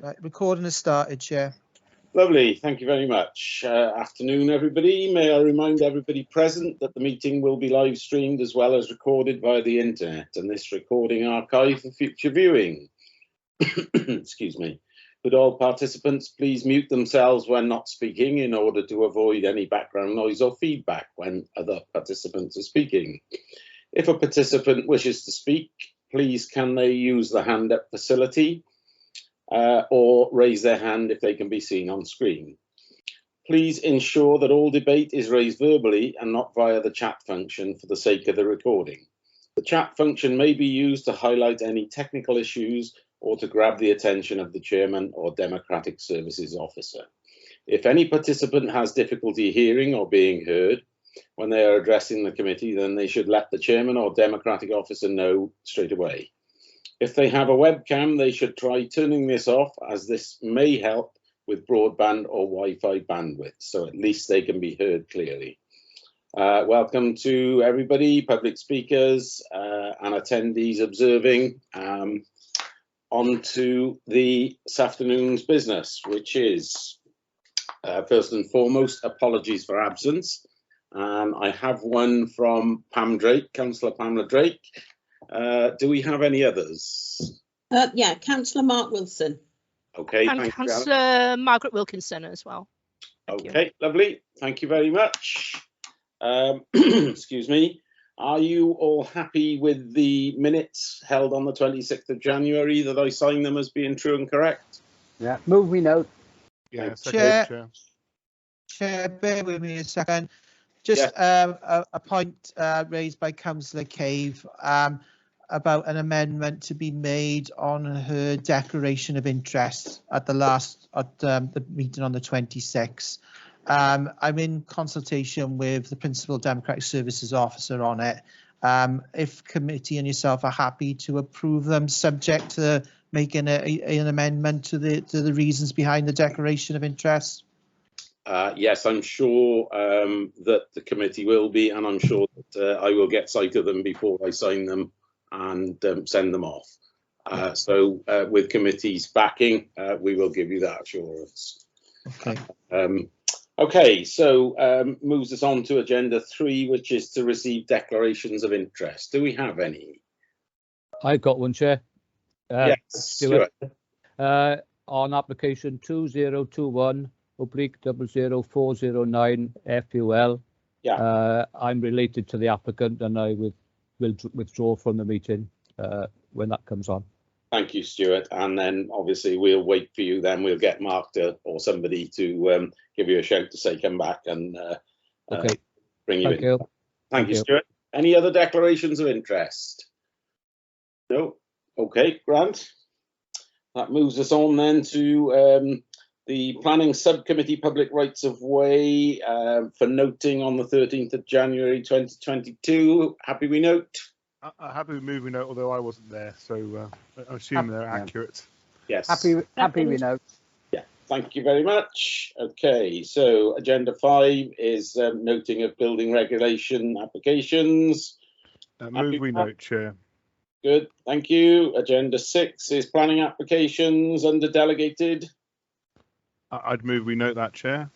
Right, recording has started, Chair. Lovely, thank you very much. Afternoon, everybody. May I remind everybody present that the meeting will be live streamed as well as recorded via the internet, and this recording archived for future viewing. Excuse me. Could all participants please mute themselves when not speaking in order to avoid any background noise or feedback when other participants are speaking. If a participant wishes to speak, please can they use the hand up facility or raise their hand if they can be seen on screen. Please ensure that all debate is raised verbally and not via the chat function for the sake of the recording. The chat function may be used to highlight any technical issues or to grab the attention of the chairman or Democratic Services Officer. If any participant has difficulty hearing or being heard when they are addressing the committee, then they should let the chairman or Democratic Officer know straight away. If they have a webcam, they should try turning this off, as this may help with broadband or Wi-Fi bandwidth, so at least they can be heard clearly. Welcome to everybody, public speakers and attendees observing. On to this afternoon's business, which is first and foremost apologies for absence. I have one from Pam Drake, Councillor Pamela Drake. Do we have any others? Yeah, Councillor Mark Wilson. Okay, and thank Councillor Margaret Wilkinson as well. Okay, lovely. Thank you very much. Excuse me. Are you all happy with the minutes held on the 26th of January that I signed them as being true and correct? Yeah, move me note. Yeah, Chair, bear with me a second. Just a point raised by Councillor Cave about an amendment to be made on her declaration of interest at the meeting on the 26th. I'm in consultation with the Principal Democratic Services Officer on it. If committee and yourself are happy to approve them, subject to making an amendment to the reasons behind the declaration of interest. Yes, I'm sure that the committee will be, and I'm sure that I will get sight of them before I sign them and send them off. So with committee's backing, we will give you that assurance. Okay. Okay, so moves us on to agenda 3, which is to receive declarations of interest. Do we have any? I've got one, Chair. Yes, Stuart. On application 2021/00409 FUL. Yeah. I'm related to the applicant, and I will withdraw from the meeting when that comes on. Thank you, Stuart. And then obviously we'll wait for you. Then we'll get Mark or somebody to give you a shout to say come back and Okay. Bring you Thank in. you. Thank you, Stuart. Any other declarations of interest? No. Okay, Grant. That moves us on then to the Planning Subcommittee Public Rights of Way for noting on the 13th of January 2022. Happy we note? Happy with moving note, although I wasn't there, so I assume they're accurate. Yes. Happy we note. Yeah, thank you very much. Okay, so agenda 5 is noting of building regulation applications. Move we note, Chair. Good, thank you. Agenda 6 is planning applications under delegated. I'd move we note that, Chair.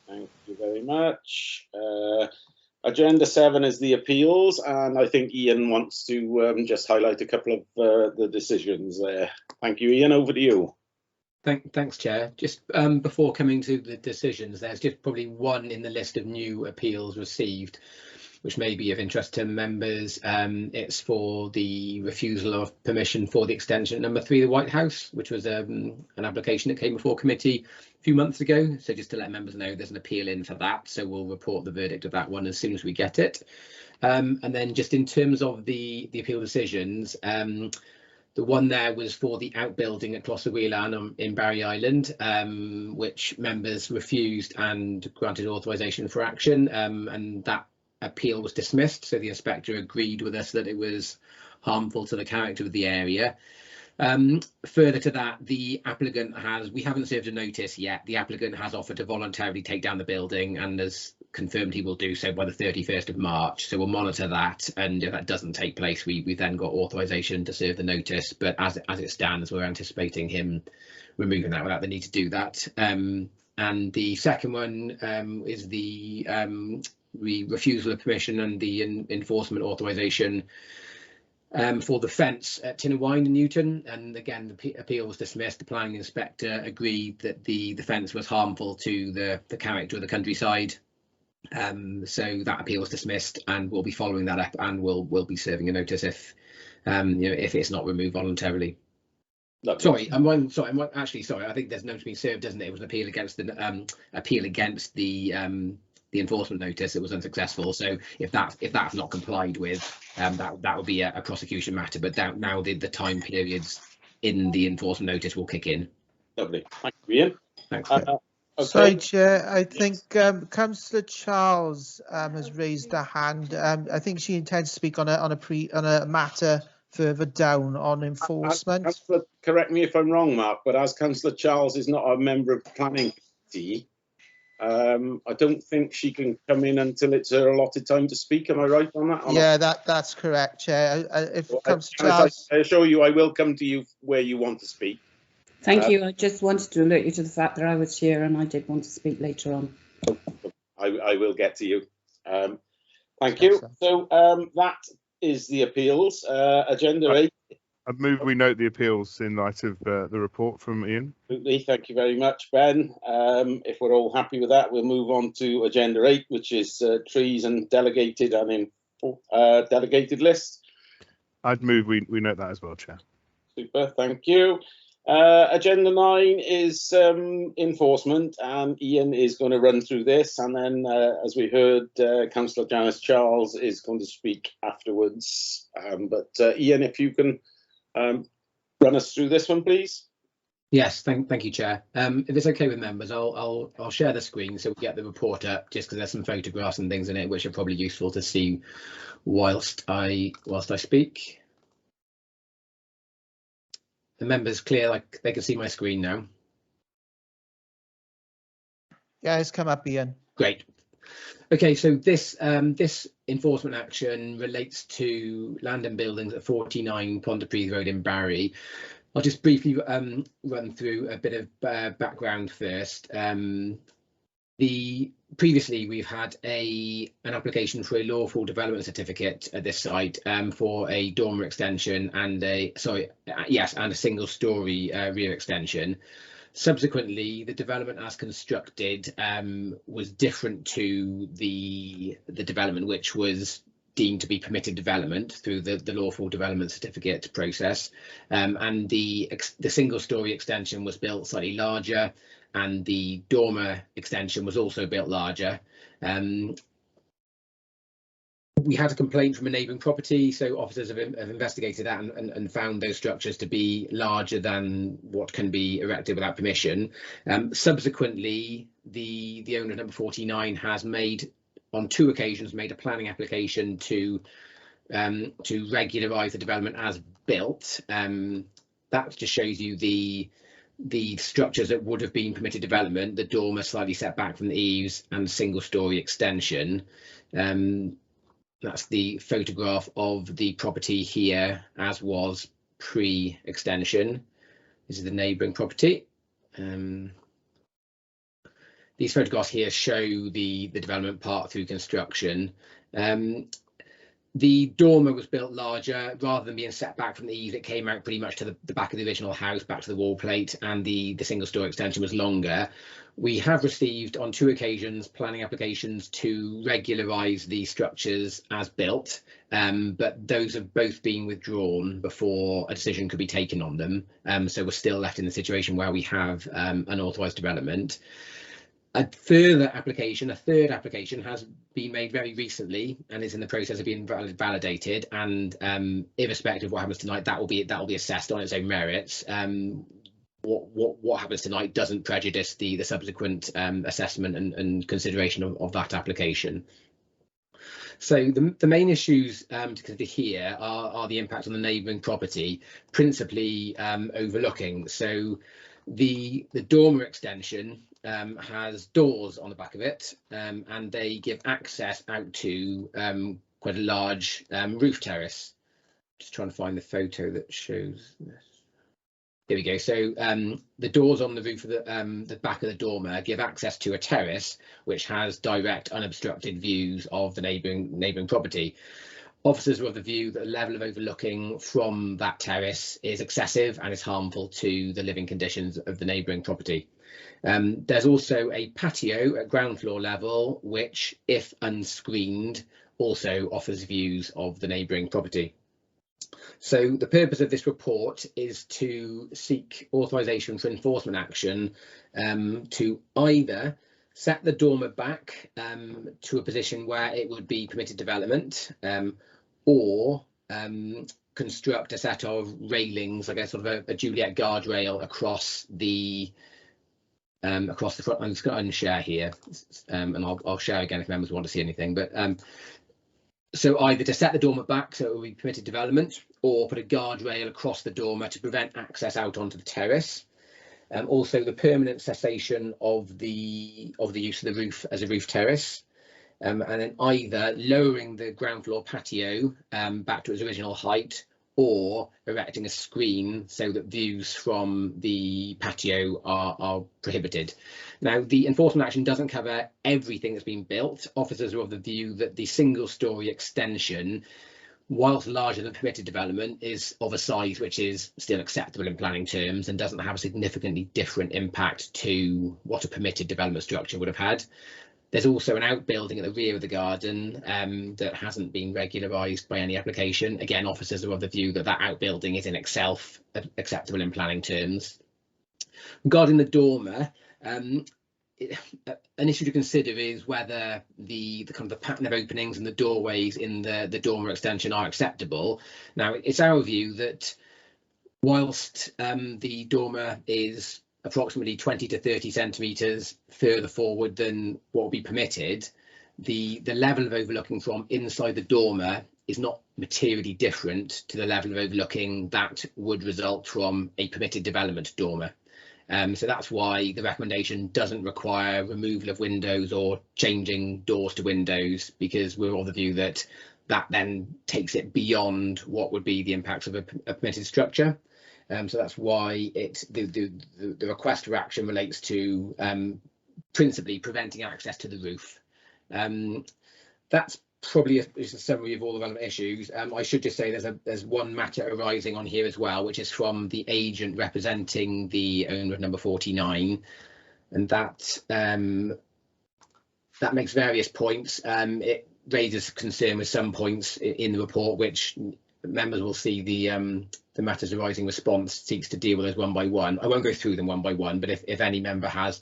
Thank you very much. Agenda 7 is the appeals, and I think Ian wants to just highlight a couple of the decisions there. Thank you, Ian. Over to you. Thanks, Chair. Just before coming to the decisions, there's just probably one in the list of new appeals received, which may be of interest to members. It's for the refusal of permission for the extension number 3 of the White House, which was an application that came before committee a few months ago. So just to let members know, there's an appeal in for that. So we'll report the verdict of that one as soon as we get it. And then just in terms of the appeal decisions, the one there was for the outbuilding at Closter Whelan in Barry Island, which members refused and granted authorisation for action, and that appeal was dismissed. So the inspector agreed with us that it was harmful to the character of the area. Further to that, the applicant we haven't served a notice yet. The applicant has offered to voluntarily take down the building and has confirmed he will do so by the 31st of March. So we'll monitor that, and if that doesn't take place, we then got authorization to serve the notice. But as it stands, we're anticipating him removing that without the need to do that. And the second one is the refusal of permission and the enforcement authorization for the fence at Tin and Wine in Newton. And again, the appeal was dismissed. The planning inspector agreed that the fence was harmful to the character of the countryside. So that appeal was dismissed, and we'll be following that up, and we'll be serving a notice if if it's not removed voluntarily. Lovely. Sorry, I think there's notice being served, doesn't it? It was an appeal against the enforcement notice. It was unsuccessful. So if that's not complied with, that would be a prosecution matter. But now the time periods in the enforcement notice will kick in. Lovely. Thank you, Ian. Thanks. Okay. Sorry, Chair. I think Councillor Charles has raised a hand. I think she intends to speak on a matter further down on enforcement. Councillor, correct me if I'm wrong, Mark, but as Councillor Charles is not a member of the planning committee, I don't think she can come in until it's her allotted time to speak. Am I right on that? Yeah, that's correct, Chair. I assure you, I will come to you where you want to speak. Thank you. I just wanted to alert you to the fact that I was here and I did want to speak later on. I will get to you. Thank you. So that is the appeals. Agenda 8. I move we note the appeals in light of the report from Ian. Absolutely. Thank you very much, Ben. If we're all happy with that, we'll move on to Agenda 8, which is trees and delegated and delegated list. I'd move we note that as well, Chair. Super. Thank you. Agenda 9 is enforcement, and Ian is going to run through this, and then as we heard, Councillor Janice Charles is going to speak afterwards. But Ian, if you can run us through this one, please. Yes, thank you, Chair. If it's okay with members, I'll share the screen so we get the report up, just because there's some photographs and things in it which are probably useful to see whilst I speak. The members clear, like they can see my screen now. Yeah, it's come up, Ian. Great. Okay, so this enforcement action relates to land and buildings at 49 Pontypridd Road in Barry. I'll just briefly run through a bit of background first. Previously, we've had an application for a lawful development certificate at this site for a dormer extension and a single-storey rear extension. Subsequently, the development as constructed was different to the development which was deemed to be permitted development through the lawful development certificate process, and the single-storey extension was built slightly larger, and the dormer extension was also built larger. We had a complaint from a neighbouring property, so officers have investigated that and found those structures to be larger than what can be erected without permission. Subsequently, the owner of number 49 has on 2 occasions made a planning application to regularise the development as built. That just shows you the structures that would have been permitted development, the dormer slightly set back from the eaves and single-storey extension. That's the photograph of the property here as was pre-extension. This is the neighbouring property. These photographs here show the development part through construction. The dormer was built larger. Rather than being set back from the eaves, it came out pretty much to the back of the original house, back to the wall plate, and the single-storey extension was longer. We have received on 2 occasions planning applications to regularise the structures as built, but those have both been withdrawn before a decision could be taken on them. So we're still left in the situation where we have unauthorised development. A third application has been made very recently and is in the process of being validated. And irrespective of what happens tonight, that will be assessed on its own merits. What happens tonight doesn't prejudice the subsequent assessment and consideration of that application. So the main issues to consider here are the impact on the neighbouring property, principally overlooking. So the dormer extension has doors on the back of it, and they give access out to quite a large roof terrace. Just trying to find the photo that shows this. Here we go. So the doors on the roof of the back of the dormer give access to a terrace which has direct unobstructed views of the neighbouring property. Officers are of the view that the level of overlooking from that terrace is excessive and is harmful to the living conditions of the neighbouring property. There's also a patio at ground floor level which, if unscreened, also offers views of the neighbouring property. So the purpose of this report is to seek authorisation for enforcement action to either set the dormer back to a position where it would be permitted development, or construct a set of railings, I guess sort of a Juliet guardrail across the front. I'm just going to unshare here, and I'll share again if members want to see anything. But so either to set the dormer back so it will be permitted development, or put a guardrail across the dormer to prevent access out onto the terrace. Also, the permanent cessation of the use of the roof as a roof terrace, and then either lowering the ground floor patio back to its original height, or erecting a screen so that views from the patio are prohibited. Now, the enforcement action doesn't cover everything that's been built. Officers are of the view that the single-storey extension, whilst larger than permitted development, is of a size which is still acceptable in planning terms and doesn't have a significantly different impact to what a permitted development structure would have had. There's also an outbuilding at the rear of the garden that hasn't been regularised by any application. Again, officers are of the view that that outbuilding is in itself acceptable in planning terms. Regarding the dormer, an issue to consider is whether the kind of the pattern of openings and the doorways in the dormer extension are acceptable. Now, it's our view that whilst the dormer is approximately 20 to 30 centimetres further forward than what will be permitted, the level of overlooking from inside the dormer is not materially different to the level of overlooking that would result from a permitted development dormer. So that's why the recommendation doesn't require removal of windows or changing doors to windows, because we're of the view that that then takes it beyond what would be the impacts of a permitted structure. So that's why the request for action relates to principally preventing access to the roof. That's probably a summary of all the relevant issues. I should just say there's one matter arising on here as well, which is from the agent representing the owner of number 49, and that makes various points. It raises concern with some points in the report, which members will see the matters arising response seeks to deal with those one by one. I won't go through them one by one, but if any member has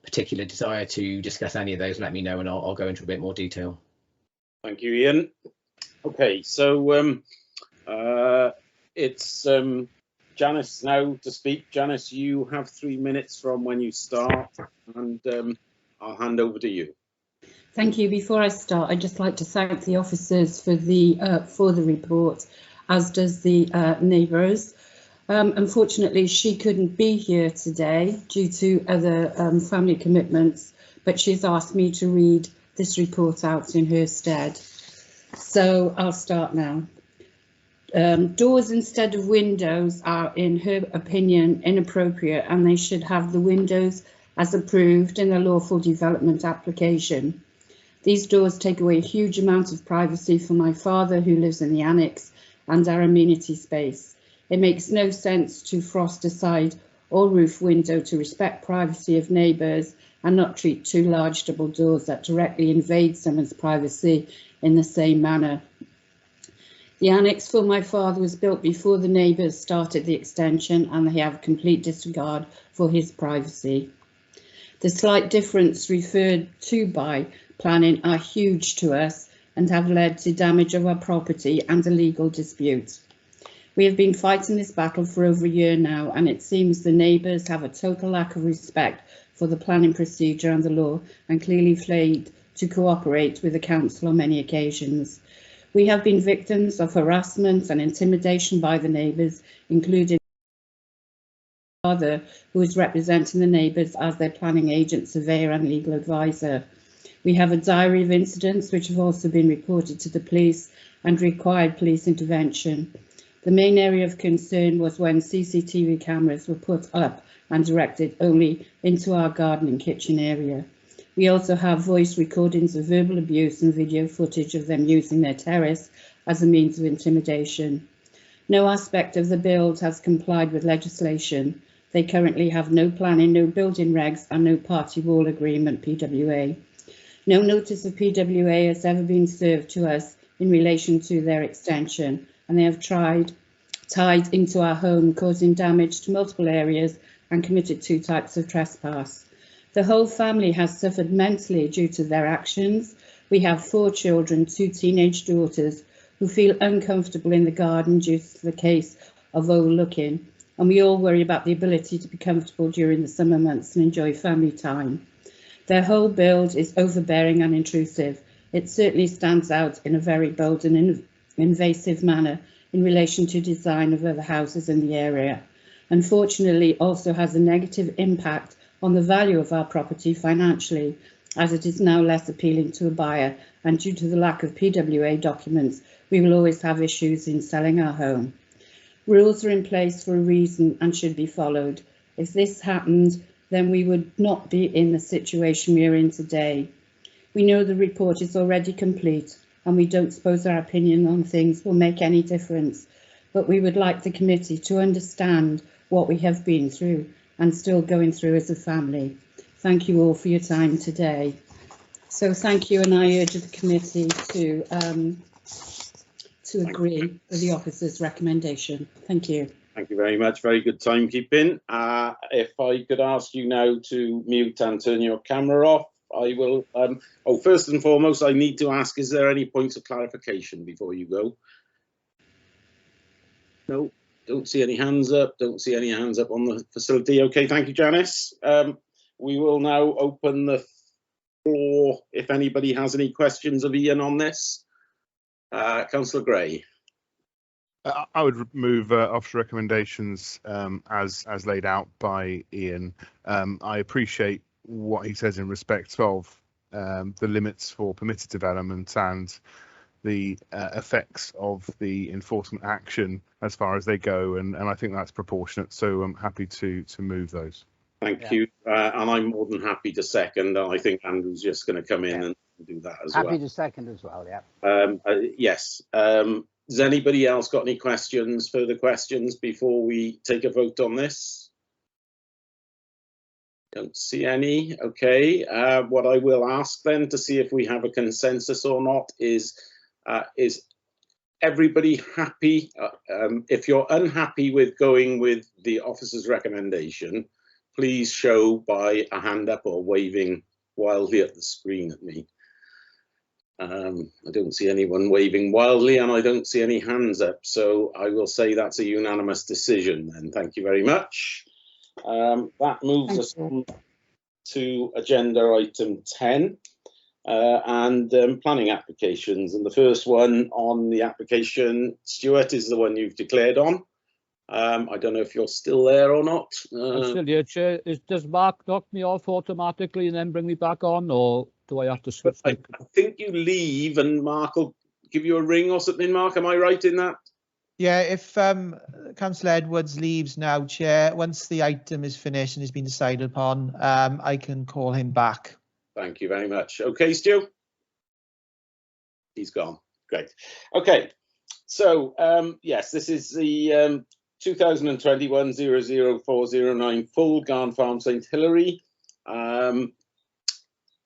particular desire to discuss any of those, let me know and I'll go into a bit more detail. Thank you, Ian. Okay, so it's Janice now to speak. Janice, you have 3 minutes from when you start, and I'll hand over to you. Thank you. Before I start, I'd just like to thank the officers for the report, as does the neighbours. Unfortunately, she couldn't be here today due to other family commitments, but she's asked me to read this report out in her stead. So I'll start now. Doors instead of windows are, in her opinion, inappropriate, and they should have the windows as approved in a lawful development application. These doors take away a huge amount of privacy for my father, who lives in the annex, and our amenity space. It makes no sense to frost a side or roof window to respect privacy of neighbours and not treat two large double doors that directly invade someone's privacy in the same manner. The annex for my father was built before the neighbours started the extension, and they have complete disregard for his privacy. The slight difference referred to by planning are huge to us and have led to damage of our property and a legal dispute. We have been fighting this battle for over a year now, and it seems the neighbours have a total lack of respect for the planning procedure and the law, and clearly failed to cooperate with the council on many occasions. We have been victims of harassment and intimidation by the neighbours, including father, who is representing the neighbours as their planning agent, surveyor and legal advisor. We have a diary of incidents which have also been reported to the police and required police intervention. The main area of concern was when CCTV cameras were put up and directed only into our garden and kitchen area. We also have voice recordings of verbal abuse and video footage of them using their terrace as a means of intimidation. No aspect of the build has complied with legislation. They currently have no planning, no building regs and no party wall agreement PWA. No notice of PWA has ever been served to us in relation to their extension, and they have tied into our home, causing damage to multiple areas and committed 2 types of trespass. The whole family has suffered mentally due to their actions. We have 4 children, 2 teenage daughters, who feel uncomfortable in the garden due to the case of overlooking, and we all worry about the ability to be comfortable during the summer months and enjoy family time. Their whole build is overbearing and intrusive. It certainly stands out in a very bold and invasive manner in relation to design of other houses in the area. Unfortunately, also has a negative impact on the value of our property financially, as it is now less appealing to a buyer, and due to the lack of PWA documents, we will always have issues in selling our home. Rules are in place for a reason and should be followed. If this happened, then we would not be in the situation we are in today. We know the report is already complete, and we don't suppose our opinion on things will make any difference, but we would like the committee to understand what we have been through and still going through as a family. Thank you all for your time today. So thank you, and I urge the committee to agree with the officer's recommendation. Thank you. Thank you very much. Very good timekeeping. If I could ask you now to mute and turn your camera off, I will. First and foremost, I need to ask, is there any points of clarification before you go? No, don't see any hands up. Don't see any hands up on the facility. Okay, thank you, Janice. We will now open the floor if anybody has any questions of Ian on this. Councillor Gray. I would move officer recommendations as laid out by Ian. I appreciate what he says in respect of the limits for permitted development and the effects of the enforcement action as far as they go, and I think that's proportionate, so I'm happy to move those. Thank you, and I'm more than happy to second. I think Andrew's just going to come in and do that as well. Happy to second as well, yeah. Yes. Has anybody else got any questions, further questions before we take a vote on this? Don't see any. Okay. What I will ask then to see if we have a consensus or not is everybody happy? If you're unhappy with going with the officer's recommendation, please show by a hand up or waving wildly at the screen at me. I don't see anyone waving wildly, and I don't see any hands up, so I will say that's a unanimous decision then. Thank you very much. That moves us on to agenda item 10 and planning applications, and the first one on the application, Stuart, is the one you've declared on. I don't know if you're still there or not. I'm still here, Chair. Does Mark knock me off automatically and then bring me back on, or do I have to switch? I think you leave and Mark will give you a ring or something, Mark. Am I right in that? Yeah, if Councillor Edwards leaves now, Chair, once the item is finished and has been decided upon, I can call him back. Thank you very much. Okay, Stu? He's gone. Great. Okay, so yes, this is the 2021-00409 full Garn Farm St Hilary.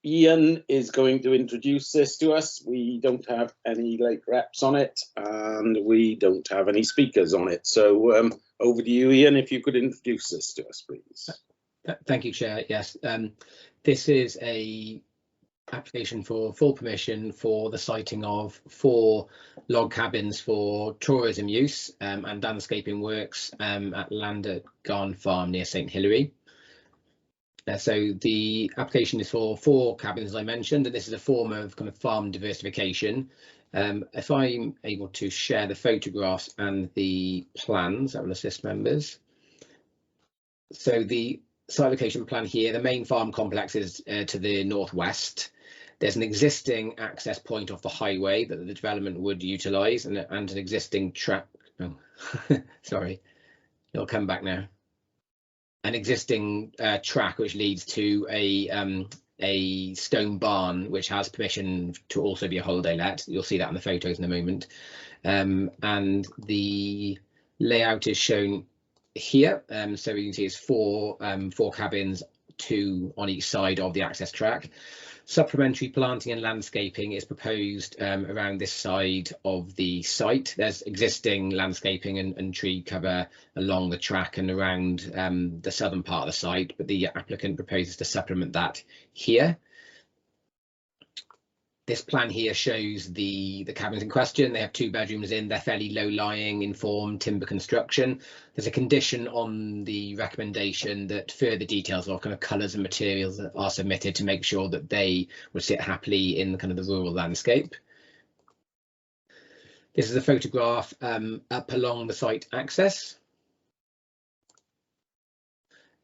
Ian is going to introduce this to us. We don't have any late reps on it, and we don't have any speakers on it. So over to you, Ian, if you could introduce this to us, please. Thank you, Chair. Yes, this is a application for full permission for the siting of 4 log cabins for tourism use and landscaping works at Lander Garn Farm near St Hilary. So the application is for 4 cabins, as I mentioned, and this is a form of kind of farm diversification. If I'm able to share the photographs and the plans, that will assist members. So the site location plan here, the main farm complex is to the northwest. There's an existing access point off the highway that the development would utilise, and an existing track. Oh, sorry, it'll come back now. An existing track which leads to a stone barn which has permission to also be a holiday let. You'll see that in the photos in a moment. And the layout is shown here. So you can see it's four cabins, 2 on each side of the access track. Supplementary planting and landscaping is proposed around this side of the site. There's existing landscaping and tree cover along the track and around the southern part of the site, but the applicant proposes to supplement that here. This plan here shows the cabins in question. They have 2 bedrooms in. They're fairly low-lying, informed timber construction. There's a condition on the recommendation that further details of kind of colours and materials are submitted to make sure that they would sit happily in kind of the rural landscape. This is a photograph up along the site access.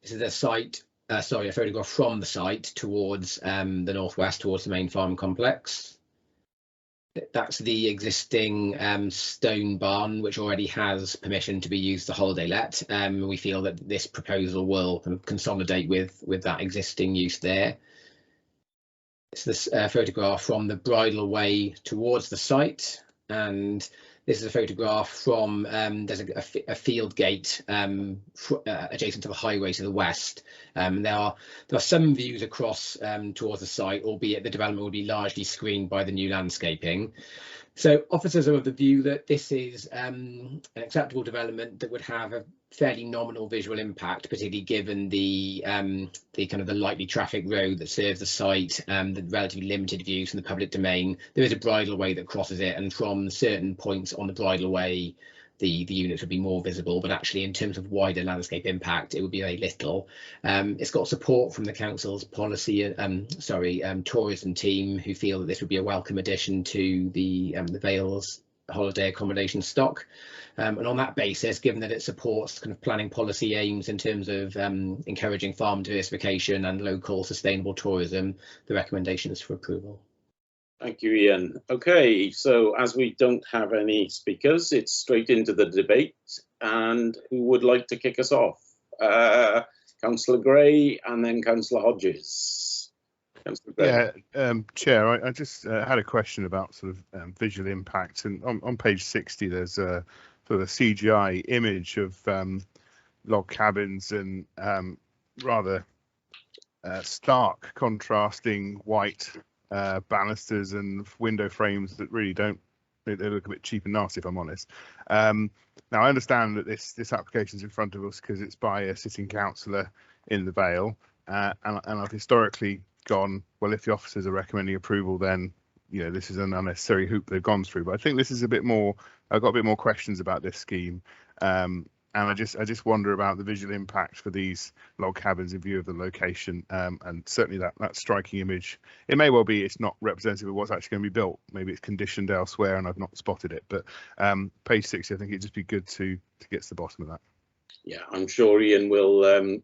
This is a site. A photograph from the site towards the northwest, towards the main farm complex. That's the existing stone barn, which already has permission to be used to holiday let. We feel that this proposal will kind of consolidate with that existing use there. It's this photograph from the bridle way towards the site, and this is a photograph from there's a field gate adjacent to the highway to the west. There are some views across towards the site, albeit the development will be largely screened by the new landscaping. So officers are of the view that this is an acceptable development that would have a fairly nominal visual impact, particularly given the kind of the lightly trafficked road that serves the site, the relatively limited views from the public domain. There is a bridle way that crosses it, and from certain points on the bridle way, the units would be more visible, but actually in terms of wider landscape impact, it would be very little. It's got support from the council's policy, tourism team, who feel that this would be a welcome addition to the Vales holiday accommodation stock. And on that basis, given that it supports kind of planning policy aims in terms of encouraging farm diversification and local sustainable tourism, the recommendation is for approval. Thank you, Ian. Okay, so as we don't have any speakers, it's straight into the debate. And who would like to kick us off? Councillor Gray and then Councillor Hodges. Councillor Gray. Yeah, Chair, I just had a question about sort of visual impact. And on page 60, there's a sort of CGI image of log cabins and rather stark contrasting white banisters and window frames that really don't, they look a bit cheap and nasty, if I'm honest. Now I understand that this application is in front of us because it's by a sitting councillor in the Vale, and I've historically gone, well, if the officers are recommending approval, then this is an unnecessary hoop they've gone through. But I think this is a bit more, I've got a bit more questions about this scheme. And I just wonder about the visual impact for these log cabins in view of the location, and certainly that striking image. It may well be it's not representative of what's actually going to be built. Maybe it's conditioned elsewhere and I've not spotted it. But page 60, I think it'd just be good to get to the bottom of that. Yeah, I'm sure Ian will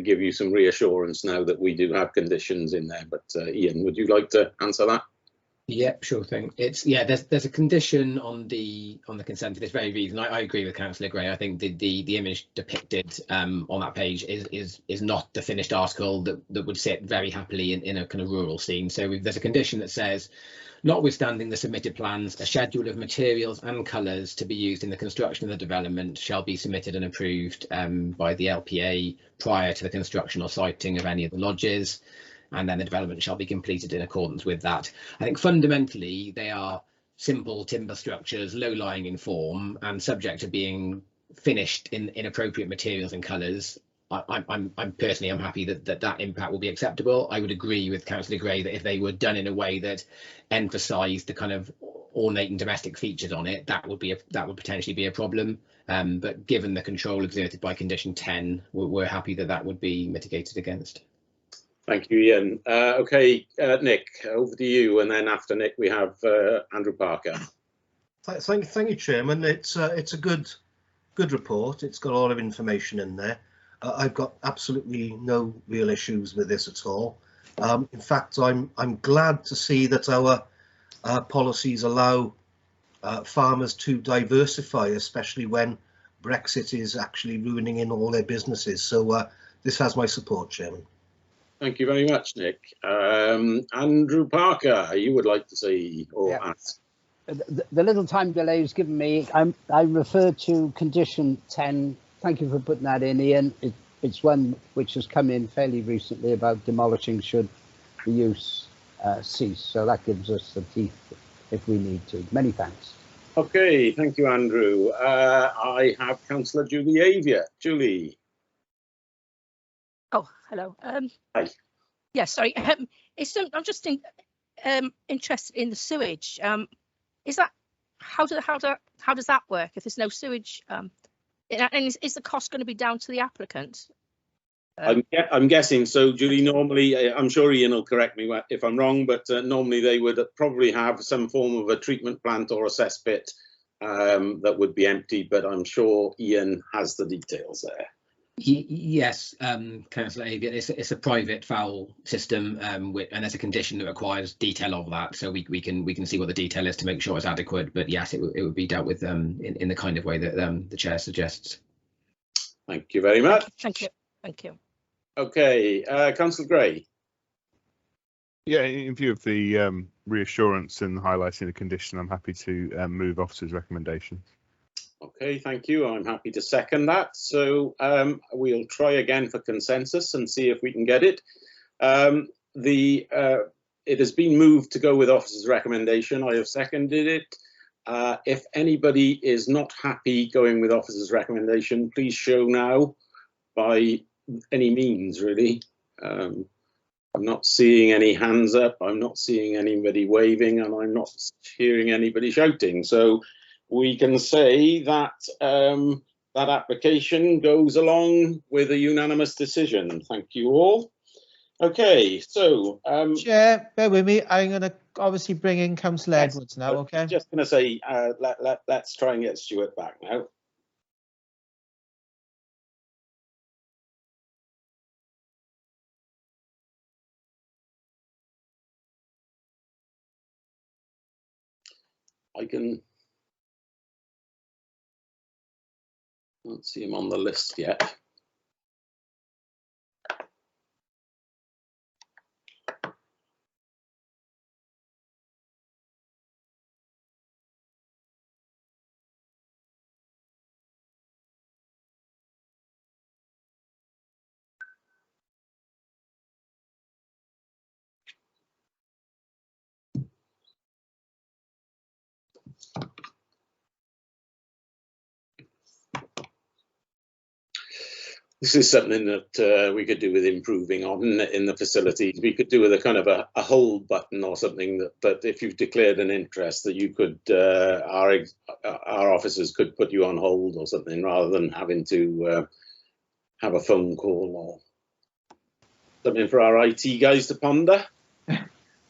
give you some reassurance now that we do have conditions in there. But Ian, would you like to answer that? Yeah, sure thing. There's a condition on the consent for this very reason. I agree with Councillor Gray. I think the image depicted on that page is not the finished article that would sit very happily in a kind of rural scene. So there's a condition that says, notwithstanding the submitted plans, a schedule of materials and colours to be used in the construction of the development shall be submitted and approved by the LPA prior to the construction or siting of any of the lodges, and then the development shall be completed in accordance with that. I think fundamentally they are simple timber structures, low-lying in form and subject to being finished in appropriate materials and colours. I'm personally happy that impact will be acceptable. I would agree with Councillor Gray that if they were done in a way that emphasised the kind of ornate and domestic features on it, that would potentially be a problem. But given the control exerted by condition 10, we're happy that would be mitigated against. Thank you, Ian. Okay, Nick, over to you, and then after Nick we have Andrew Parker. Thank you, Chairman. It's a good report. It's got a lot of information in there. I've got absolutely no real issues with this at all. In fact, I'm glad to see that our policies allow farmers to diversify, especially when Brexit is actually ruining in all their businesses. So this has my support, Chairman. Thank you very much, Nick. Andrew Parker, you would like to say or ask? The little time delay is given me. I refer to condition 10. Thank you for putting that in, Ian. It's one which has come in fairly recently about demolishing should the use cease. So that gives us the teeth if we need to. Many thanks. Okay, thank you, Andrew. I have Councillor Julie Avia. Julie. Oh, hello. Hi. Yeah, sorry. I'm just interested in the sewage. Is that how does that work if there's no sewage? And is the cost going to be down to the applicant? I'm guessing so, Julie. Normally, I'm sure Ian will correct me if I'm wrong, but normally they would probably have some form of a treatment plant or a cesspit that would be empty, but I'm sure Ian has the details there. Yes, Councillor Avia, it's a private foul system, and there's a condition that requires detail of that, so we can see what the detail is to make sure it's adequate. But yes, it would be dealt with in the kind of way that the chair suggests. Thank you very much. Thank you. Thank you. Okay, Councillor Gray. Yeah, in view of the reassurance and highlighting the condition, I'm happy to move officer's recommendation. Okay, thank you. I'm happy to second that. So we'll try again for consensus and see if we can get it. It has been moved to go with officer's recommendation. I have seconded it. If anybody is not happy going with officer's recommendation, please show now by any means, really. I'm not seeing any hands up. I'm not seeing anybody waving, and I'm not hearing anybody shouting. So we can say that that application goes along with a unanimous decision. Thank you all. Okay, so Chair, bear with me. I'm going to obviously bring in Councillor Edwards now. Okay. Just going to say let's try and get Stuart back now. Can't see him on the list yet. This is something that we could do with improving on in the facilities. We could do with a kind of a hold button or something that if you've declared an interest that you could, our officers could put you on hold or something rather than having to have a phone call or something for our IT guys to ponder.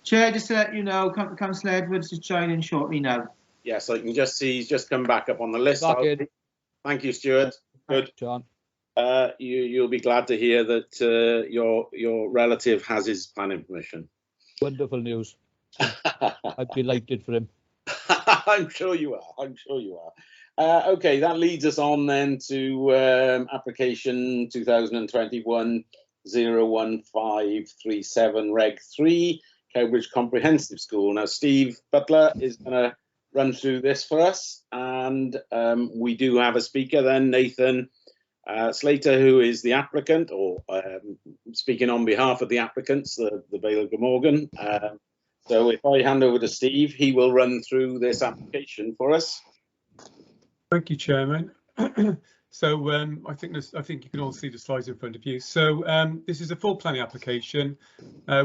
Chair, just to let you know, Councillor Edwards is joining shortly now. Yes, I can just see he's just come back up on the list. Thank you, Stuart. Good. John. You'll be glad to hear that your relative has his planning permission. Wonderful news. I'm delighted for him. I'm sure you are. I'm sure you are. Okay, that leads us on then to application 2021-01537 Reg 3, Cowbridge Comprehensive School. Now, Steve Butler is going to run through this for us, and we do have a speaker then, Nathan Slater, who is the applicant, or speaking on behalf of the applicants, the Vale of Glamorgan. So if I hand over to Steve, he will run through this application for us. Thank you, Chairman. So I think you can all see the slides in front of you. So this is a full planning application,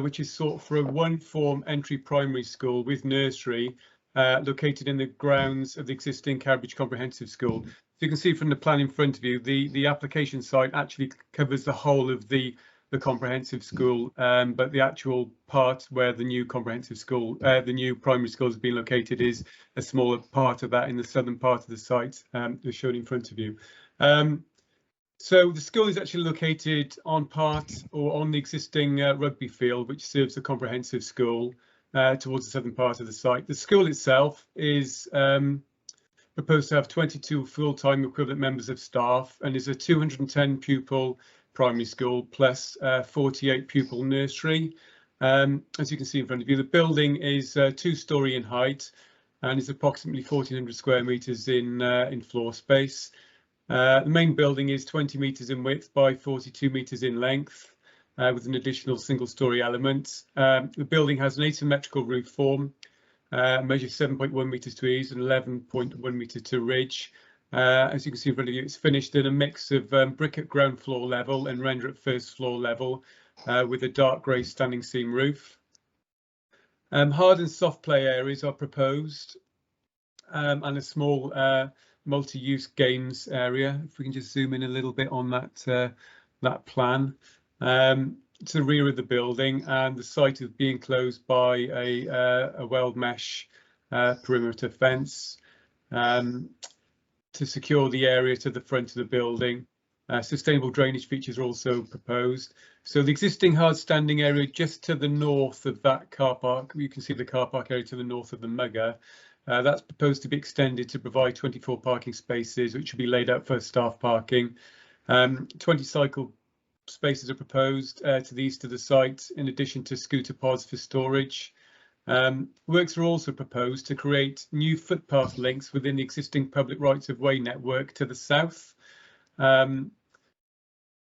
which is sought for a one-form entry primary school with nursery located in the grounds of the existing Cowbridge Comprehensive School. So you can see from the plan in front of you, the application site actually covers the whole of the comprehensive school, but the actual part where the new comprehensive school, the new primary school has been located is a smaller part of that in the southern part of the site, as shown in front of you. So the school is actually located on part or on the existing rugby field, which serves a comprehensive school towards the southern part of the site. The school itself is proposed to have 22 full-time equivalent members of staff and is a 210 pupil primary school plus 48 pupil nursery. As you can see in front of you, the building is 2-storey in height and is approximately 1,400 square metres in floor space. The main building is 20 metres in width by 42 metres in length, with an additional single-storey element. The building has an asymmetrical roof form, measures 7.1 metres to eaves and 11.1 metres to ridge. As you can see in front of you, it's finished in a mix of brick at ground floor level and render at first floor level, with a dark grey standing seam roof. Hard and soft play areas are proposed, and a small multi-use games area. If we can just zoom in a little bit on that plan. To the rear of the building, and the site is being closed by a weld mesh perimeter fence to secure the area to the front of the building. Sustainable drainage features are also proposed. So the existing hard standing area just to the north of that car park, you can see the car park area to the north of the Mugger. That's proposed to be extended to provide 24 parking spaces, which will be laid out for staff parking. 20 cycle spaces are proposed to the east of the site, in addition to scooter pods for storage. Works are also proposed to create new footpath links within the existing public rights of way network to the south, and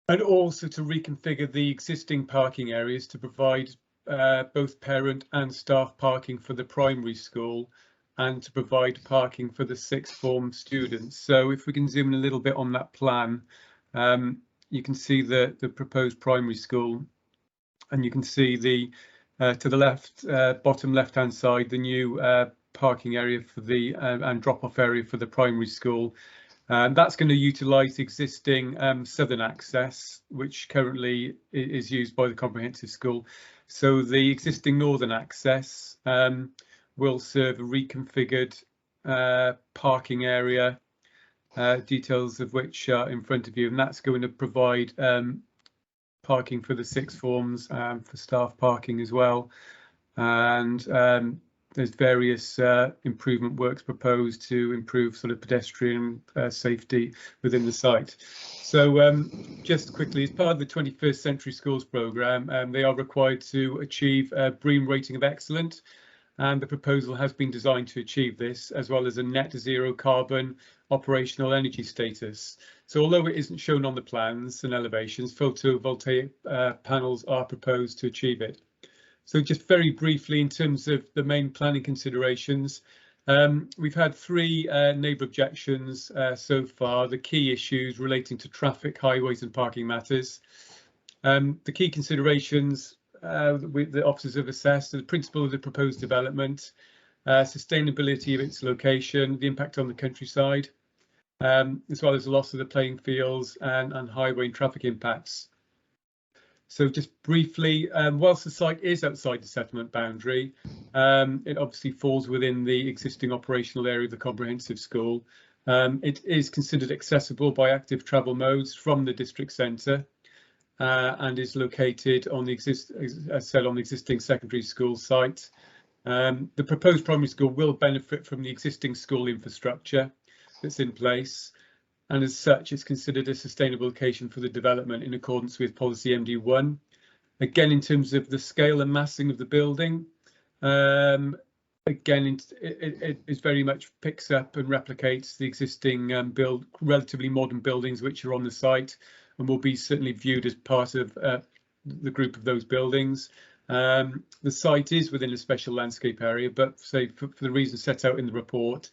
also to reconfigure the existing parking areas to provide both parent and staff parking for the primary school, and to provide parking for the sixth form students. So if we can zoom in a little bit on that plan, you can see the proposed primary school, and you can see the to the left, bottom left hand side, the new parking area for the and drop off area for the primary school. That's going to utilise existing southern access, which currently is used by the comprehensive school. So the existing northern access will serve a reconfigured parking area, details of which are in front of you, and that's going to provide parking for the sixth forms, for staff parking as well. And there's various improvement works proposed to improve sort of pedestrian safety within the site. So just quickly, as part of the 21st Century Schools programme, they are required to achieve a BREEAM rating of excellent, and the proposal has been designed to achieve this, as well as a net zero carbon operational energy status. So although it isn't shown on the plans and elevations, photovoltaic panels are proposed to achieve it. So just very briefly, in terms of the main planning considerations, we've had 3 neighbour objections so far. The key issues relating to traffic, highways and parking matters. The key considerations the officers have assessed the principle of the proposed development, sustainability of its location, the impact on the countryside, as well as the loss of the playing fields and highway and traffic impacts. So just briefly, whilst the site is outside the settlement boundary, it obviously falls within the existing operational area of the comprehensive school. It is considered accessible by active travel modes from the district centre, and is located on the existing secondary school site. The proposed primary school will benefit from the existing school infrastructure that's in place, and as such it's considered a sustainable location for the development in accordance with policy MD1. Again, in terms of the scale and massing of the building, again it very much picks up and replicates the existing relatively modern buildings which are on the site, and will be certainly viewed as part of the group of those buildings. The site is within a special landscape area, but say for the reasons set out in the report,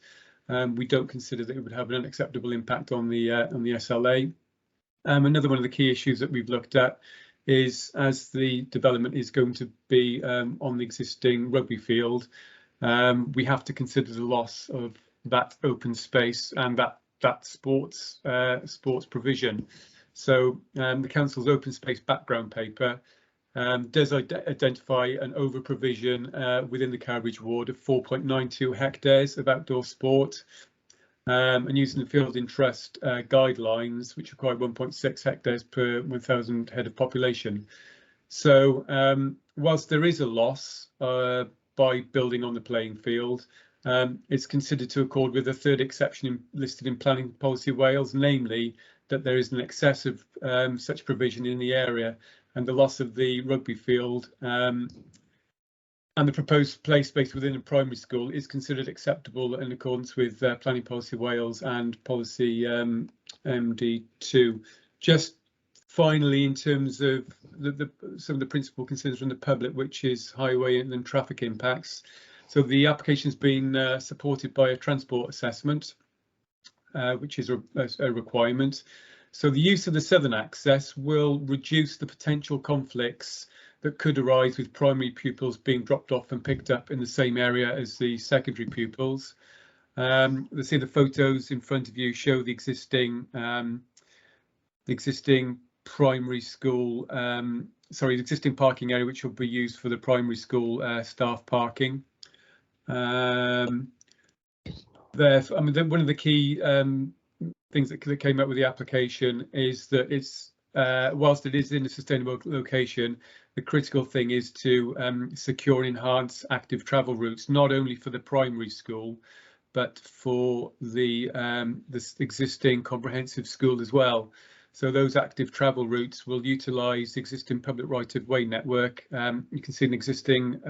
we don't consider that it would have an unacceptable impact on the SLA. Another one of the key issues that we've looked at is, as the development is going to be on the existing rugby field, we have to consider the loss of that open space and that sports provision. So the council's open space background paper does identify an over provision within the Cowbridge ward of 4.92 hectares of outdoor sport. and using the field interest guidelines, which require 1.6 hectares per 1,000 head of population. So whilst there is a loss by building on the playing field, it's considered to accord with a third exception listed in Planning Policy Wales, namely that there is an excess of such provision in the area, and the loss of the rugby field and the proposed play space within a primary school is considered acceptable in accordance with Planning Policy Wales and Policy MD2. Just finally, in terms of some of the principal concerns from the public, which is highway and then traffic impacts. So the application has been supported by a transport assessment, which is a requirement. So the use of the southern access will reduce the potential conflicts that could arise with primary pupils being dropped off and picked up in the same area as the secondary pupils. Let's see, the photos in front of you show the existing primary school, the existing parking area, which will be used for the primary school staff parking. One of the key things that came up with the application is that it's whilst it is in a sustainable location, the critical thing is to secure and enhance active travel routes, not only for the primary school, but for the existing comprehensive school as well. So those active travel routes will utilise the existing public right-of-way network. You can see an existing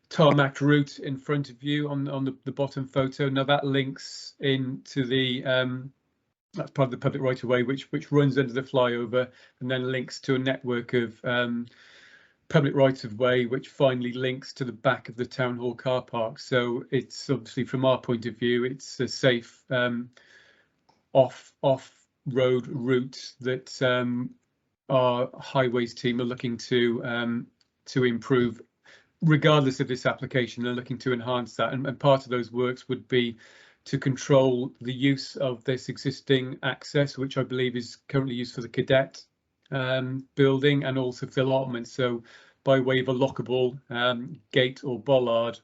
tarmac route in front of you on the bottom photo. Now that links into the that's part of the public right-of-way, which runs under the flyover and then links to a network of public right-of-way, which finally links to the back of the town hall car park. So it's obviously, from our point of view, it's a safe off-road route that our highways team are looking to improve, regardless of this application. They're looking to enhance that, and part of those works would be to control the use of this existing access, which I believe is currently used for the cadet building and also for the allotment. So by way of a lockable gate or bollard,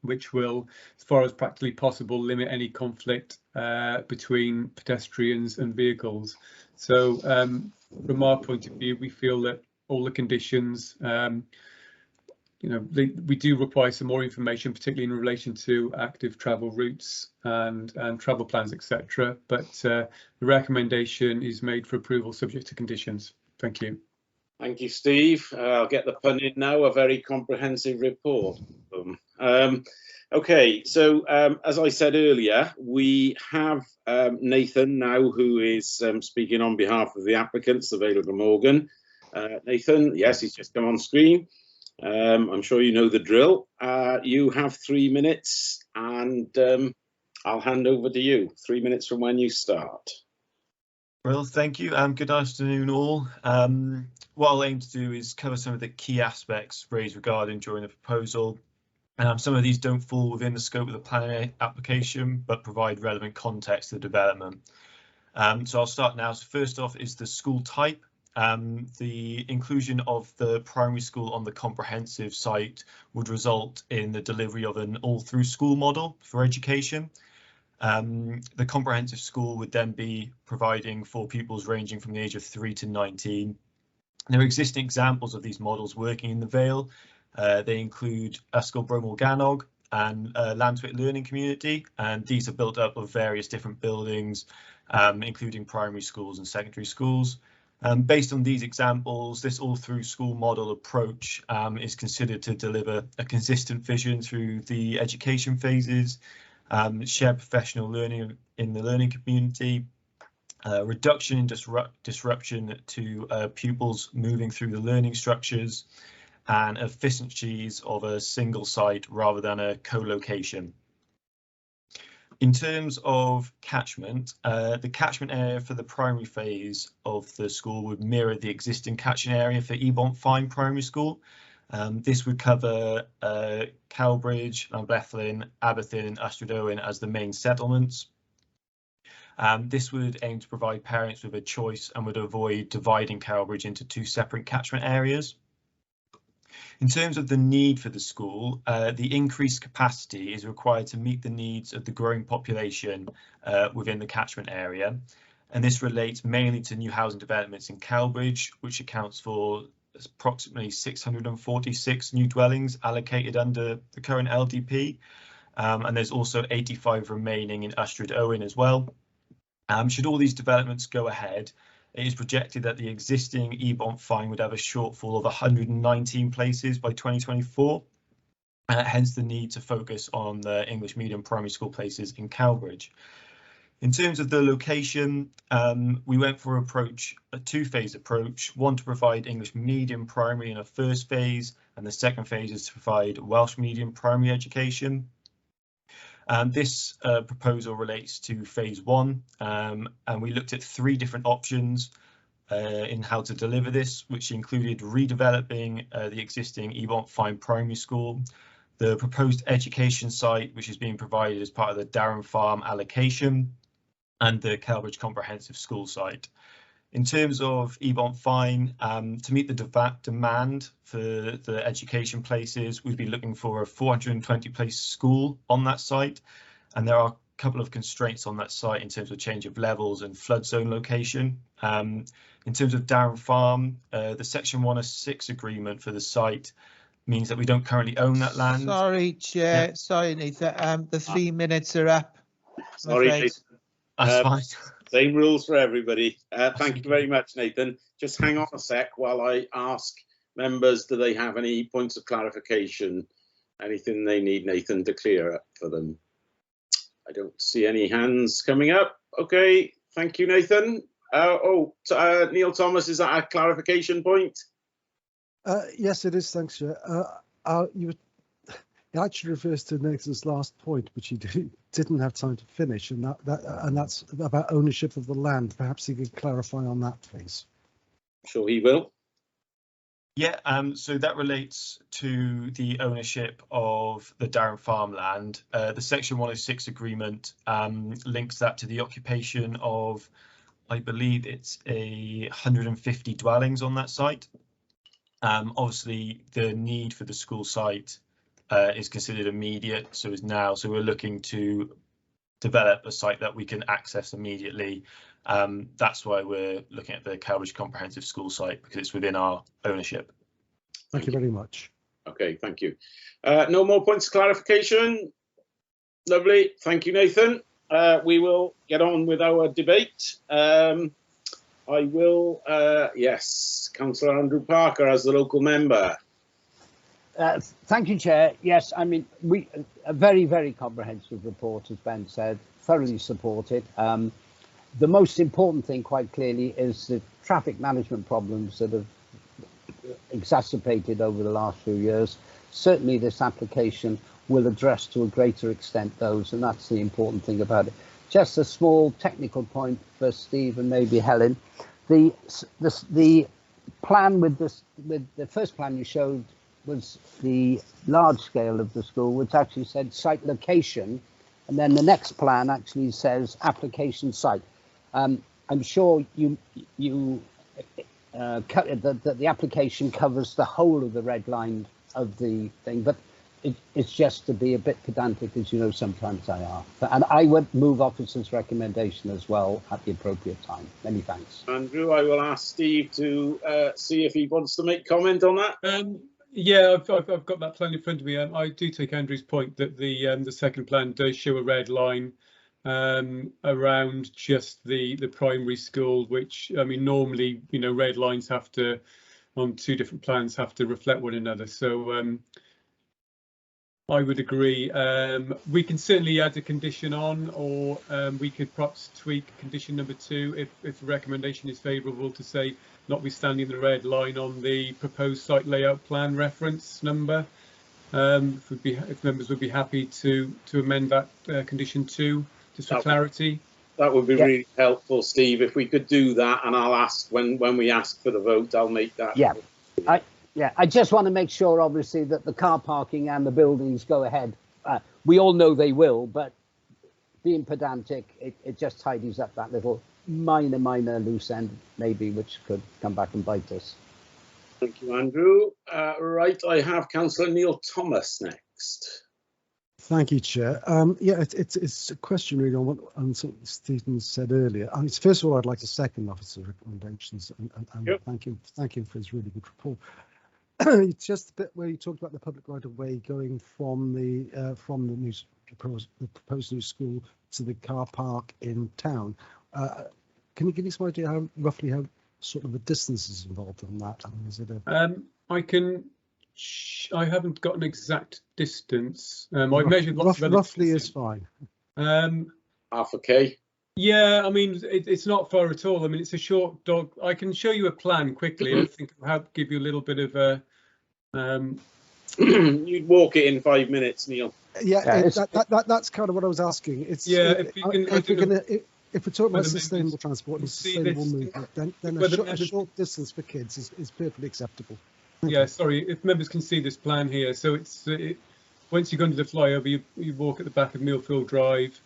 which will, as far as practically possible, limit any conflict between pedestrians and vehicles. So from our point of view, we feel that all the conditions, we do require some more information, particularly in relation to active travel routes and travel plans, etc. But the recommendation is made for approval subject to conditions. Thank you. Thank you, Steve. I'll get the pun in now. A very comprehensive report. Okay, so as I said earlier, we have Nathan now, who is speaking on behalf of the applicants, the Vale of Glamorgan. Nathan, yes, he's just come on screen. I'm sure you know the drill. You have 3 minutes, and I'll hand over to you. 3 minutes from when you start. Well, thank you, and good afternoon all. What I'll aim to do is cover some of the key aspects raised regarding during the proposal. Some of these don't fall within the scope of the planning application, but provide relevant context to the development. So I'll start now. So first off is the school type. The inclusion of the primary school on the comprehensive site would result in the delivery of an all-through school model for education. The comprehensive school would then be providing for pupils ranging from the age of 3 to 19. There are existing examples of these models working in the Vale. They include Ysgol Bro Morgannwg and Llanthwyr Learning Community, and these are built up of various different buildings, including primary schools and secondary schools. Based on these examples, this all-through school model approach is considered to deliver a consistent vision through the education phases, share professional learning in the learning community, reduction in disruption to pupils moving through the learning structures, and efficiencies of a single site rather than a co-location. In terms of catchment, the catchment area for the primary phase of the school would mirror the existing catchment area for Ebont Fine Primary School. This would cover Cowbridge, Llamblethlin, Aberthin and Ystrad Owen as the main settlements. This would aim to provide parents with a choice and would avoid dividing Cowbridge into two separate catchment areas. In terms of the need for the school, the increased capacity is required to meet the needs of the growing population within the catchment area. And this relates mainly to new housing developments in Cowbridge, which accounts for approximately 646 new dwellings allocated under the current LDP. And there's also 85 remaining in Ystrad Owen as well. Should all these developments go ahead, it is projected that the existing Ebont Fine would have a shortfall of 119 places by 2024, hence the need to focus on the English medium primary school places in Cowbridge. In terms of the location, we went for a two-phase approach, one to provide English medium primary in a first phase, and the second phase is to provide Welsh medium primary education. This proposal relates to phase one, and we looked at 3 different options in how to deliver this, which included redeveloping the existing Ebont Fine Primary School, the proposed education site, which is being provided as part of the Darren Farm allocation, and the Cowbridge Comprehensive School site. In terms of Ebont Fine, to meet the demand for the education places, we'd be looking for a 420 place school on that site. And there are a couple of constraints on that site in terms of change of levels and flood zone location. In terms of Darren Farm, the Section 106 agreement for the site means that we don't currently own that land. Sorry, Chair. Yeah. Sorry, Nathan. The 3 minutes are up. Sorry, Nathan. That's fine. Same rules for everybody. Thank you very much, Nathan. Just hang on a sec while I ask members, do they have any points of clarification? Anything they need Nathan to clear up for them? I don't see any hands coming up. Okay, thank you, Nathan. Neil Thomas, is that a clarification point? Yes, it is. Thanks, Chair. It actually refers to Nathan's last point, which he didn't have time to finish, and that's about ownership of the land. Perhaps he could clarify on that, please. Sure, he will. Yeah, so that relates to the ownership of the Darren farmland. The Section 106 agreement links that to the occupation of, I believe it's 150 dwellings on that site. Obviously, the need for the school site is considered immediate, so we're looking to develop a site that we can access immediately. That's why we're looking at the Cowbridge Comprehensive School site, because it's within our ownership. Thank you very much. Okay, thank you. No more points of clarification. Lovely, thank you, Nathan. We will get on with our debate. Yes, Councillor Andrew Parker as the local member. Thank you, Chair. Yes, I mean, a very, very comprehensive report, as Ben said, thoroughly supported. The most important thing, quite clearly, is the traffic management problems that have exacerbated over the last few years. Certainly, this application will address to a greater extent those, and that's the important thing about it. Just a small technical point for Steve and maybe Helen. The plan with the first plan you showed was the large scale of the school, which actually said site location, and then the next plan actually says application site. I'm sure that the application covers the whole of the red line of the thing, but it's just to be a bit pedantic, as you know, sometimes I are. And I would move officer's recommendation as well at the appropriate time. Many thanks. Andrew, I will ask Steve to see if he wants to make comment on that. Yeah, I've got that plan in front of me. I do take Andrew's point that the second plan does show a red line around just the primary school, which, I mean, normally, you know, red lines have to, on 2 different plans, have to reflect one another. So I would agree. We can certainly add a condition on, or we could perhaps tweak condition number 2 if the recommendation is favourable, to say, notwithstanding the red line on the proposed site layout plan reference number. If members would be happy to amend that condition 2, just for clarity. That would be really helpful, Steve, if we could do that, and I'll ask when we ask for the vote, I'll make that. Yeah, I just want to make sure, obviously, that the car parking and the buildings go ahead. We all know they will, but being pedantic, it just tidies up that little minor loose end, maybe, which could come back and bite us. Thank you, Andrew. Right, I have Councillor Neil Thomas next. Thank you, Chair. Yeah, it's a question really on what something Stephen said earlier. First of all, I'd like to second officer recommendations and Yep. thank him for his really good report. It's just a bit where you talked about the public right of way going from the proposed new school to the car park in town. Can you give me some idea how roughly how sort of the distance is involved on that? I mean, is it a I haven't got an exact distance. I measured lots of other roughly is fine. Half a K. Yeah, I mean, it's not far at all. I mean, it's a short dog. I can show you a plan quickly. I think I'll help give you a little bit of a. You'd walk it in 5 minutes, Neil. Yeah, that's kind of what I was asking. It's if we're talking about sustainable transport and sustainable movement, then a short distance for kids is perfectly acceptable. Yeah, sorry, if members can see this plan here. So it's once you go into the flyover, you walk at the back of Millfield Drive,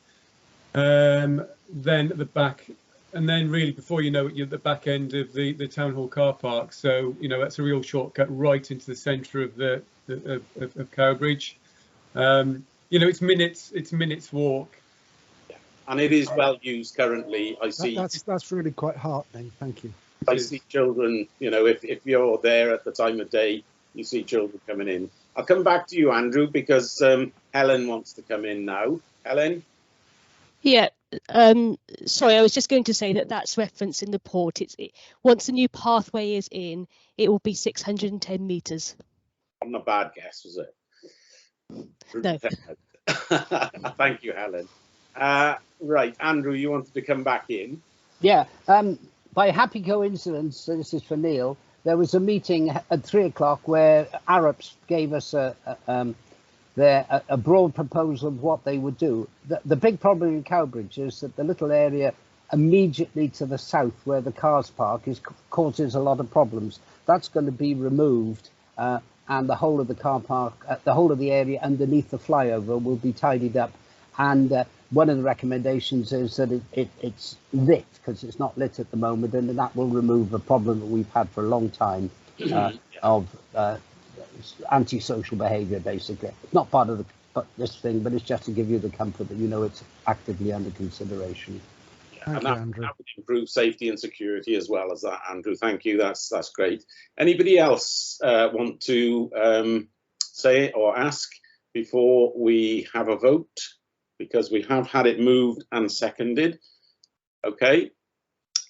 then at the back, and then really before you know it, you're at the back end of the town hall car park. So you know that's a real shortcut right into the centre of of Cowbridge. You know, it's minutes walk. And it is well used currently. I see. That's really quite heartening. Thank you. I see children, you know, if you're there at the time of day, you see children coming in. I'll come back to you, Andrew, because Helen wants to come in now. Helen? Yeah, sorry, I was just going to say that referenced in the report. Once the new pathway is in, it will be 610 metres. Not a bad guess, was it? No. Thank you, Helen. Right, Andrew, you wanted to come back in. Yeah, by happy coincidence, so this is for Neil, there was a meeting at 3 o'clock where Arabs gave us a broad proposal of what they would do. The big problem in Cowbridge is that the little area immediately to the south where the cars park causes a lot of problems. That's going to be removed, and the whole of the car park, the whole of the area underneath the flyover will be tidied up. And one of the recommendations is that it's lit, because it's not lit at the moment, and that will remove a problem that we've had for a long time of antisocial behaviour, basically. It's not part of this thing, but it's just to give you the comfort that you know it's actively under consideration. Yeah, and that would improve safety and security as well as that, Andrew. Thank you. That's great. Anybody else want to say it or ask before we have a vote? Because we have had it moved and seconded. Okay,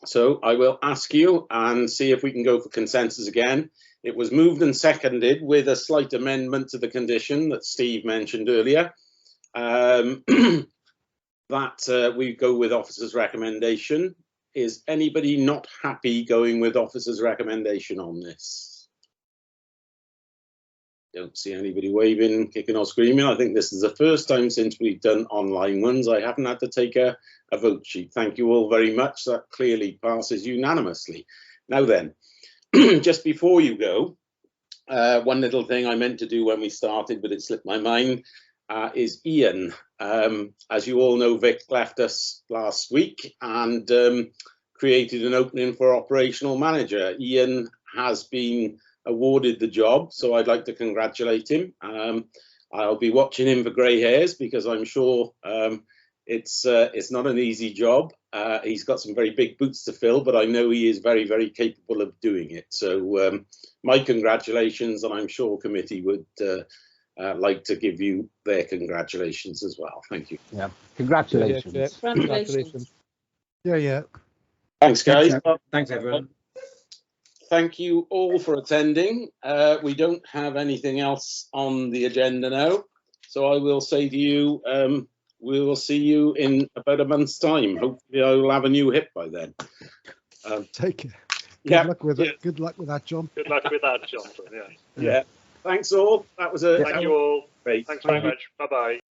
so I will ask you and see if we can go for consensus again. It was moved and seconded with a slight amendment to the condition that Steve mentioned earlier. That we go with officer's recommendation. Is anybody not happy going with officer's recommendation on this? Don't see anybody waving, kicking or screaming. I think this is the first time since we've done online ones I haven't had to take a vote sheet. Thank you all very much. That clearly passes unanimously. Now then, just before you go, one little thing I meant to do when we started, but it slipped my mind, is Ian. As you all know, Vic left us last week and created an opening for operational manager. Ian has been awarded the job, so I'd like to congratulate him. I'll be watching him for grey hairs, because I'm sure it's not an easy job. He's got some very big boots to fill, but I know he is very, very capable of doing it. So my congratulations, and I'm sure committee would like to give you their congratulations as well. Thank you. Yeah, congratulations. Yeah, congratulations. Yeah. Thanks, guys. Thanks, everyone. Thank you all for attending. We don't have anything else on the agenda now, so I will say to you, we will see you in about a month's time. Hopefully I will have a new hip by then. Take it. Good luck with it. Good luck with that, John. Good luck with that, Jonathan. Yeah. Thanks all. That was a. Thank you all. Great. Thanks very much. Bye bye.